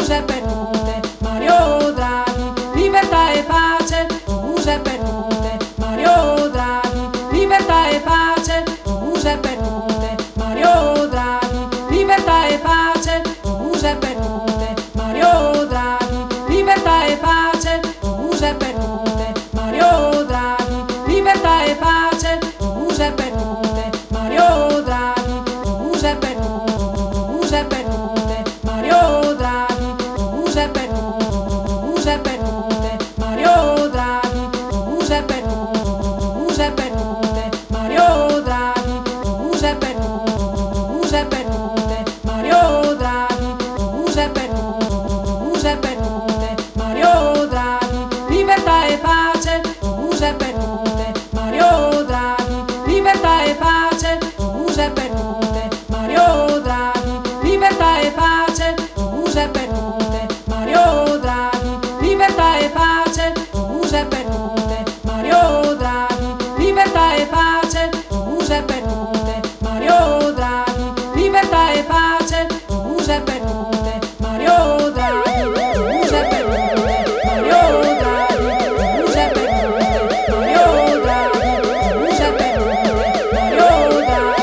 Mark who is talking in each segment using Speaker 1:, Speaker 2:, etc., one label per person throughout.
Speaker 1: Giuseppe Conte, Mario Draghi, libertà e pace. Giuseppe Conte, Mario Draghi, libertà e pace. Giuseppe Conte, Mario Draghi, libertà e pace. Giuseppe Conte, Mario Draghi, libertà e pace. Giuseppe Conte, Mario Draghi, libertà e pace. Giuseppe Conte, Mario Draghi, Giuseppe Conte, Giuseppe Conte, Mario Draghi, Giuseppe Conte, Giuseppe Conte, Mario Draghi, Giuseppe Conte, Giuseppe Conte, Mario Draghi, Giuseppe Conte, Giuseppe Conte, Mario Draghi, Giuseppe Conte, Giuseppe Conte, Mario Draghi, libertà e pace. Giuseppe Conte, Mario Draghi, libertà e pace. Giuseppe Conte, Mario Draghi, libertà e pace. Giuseppe Conte, Mario Draghi, libertà e pace. Giuseppe Conte, Mario Draghi, libertà e pace. Giuseppe Conte, Mario Draghi, libertà e pace. Giuseppe Conte, Mario Draghi, Giuseppe Conte, Mario Draghi, Giuseppe Conte, Mario Draghi, Giuseppe Conte, Mario Draghi,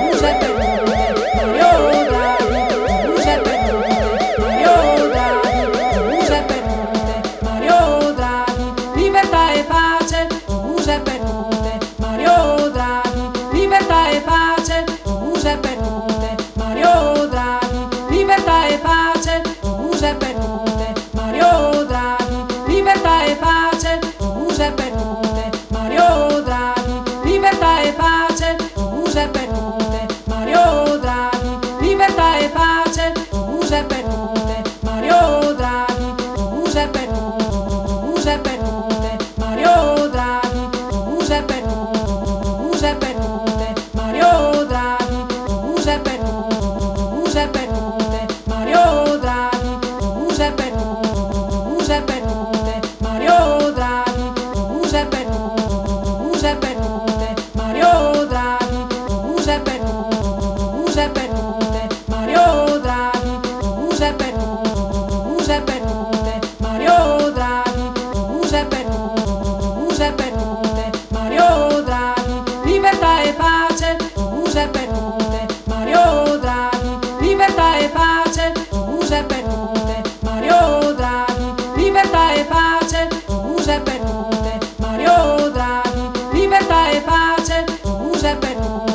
Speaker 1: Giuseppe Conte, Mario Draghi, Giuseppe Conte, Mario Draghi, Giuseppe Conte, Mario Draghi, libertà e pace. Giuseppe Conte, Mario Draghi, libertà e pace. Giuseppe Conte, Mario Draghi, libertà e pace. Giuseppe Conte, Mario Draghi, libertà e pace. Giuseppe Conte, Mario Draghi, libertà e pace. Giuseppe Conte, Mario Draghi, libertà e pace. Giuseppe Conte, Mario Draghi, Giuseppe Conte, Giuseppe Conte, Mario Draghi, Giuseppe Conte, Giuseppe Conte, Mario Draghi, Giuseppe Conte, Giuseppe Conte, Mario Draghi, Giuseppe Conte, Giuseppe Conte, Mario Draghi, Giuseppe Conte, Giuseppe Conte, Mario Draghi, Giuseppe Conte, Giuseppe Conte, Mario Draghi, Giuseppe Conte, Giuseppe Conte, Mario Draghi, Giuseppe Conte, Giuseppe Conte, Mario Draghi, libertà e pace. Giuseppe Conte, Mario Draghi, libertà e pace. Giuseppe Conte, Mario Draghi, libertà e pace. Giuseppe Conte, Mario Draghi, libertà e pace. Giuseppe Conte,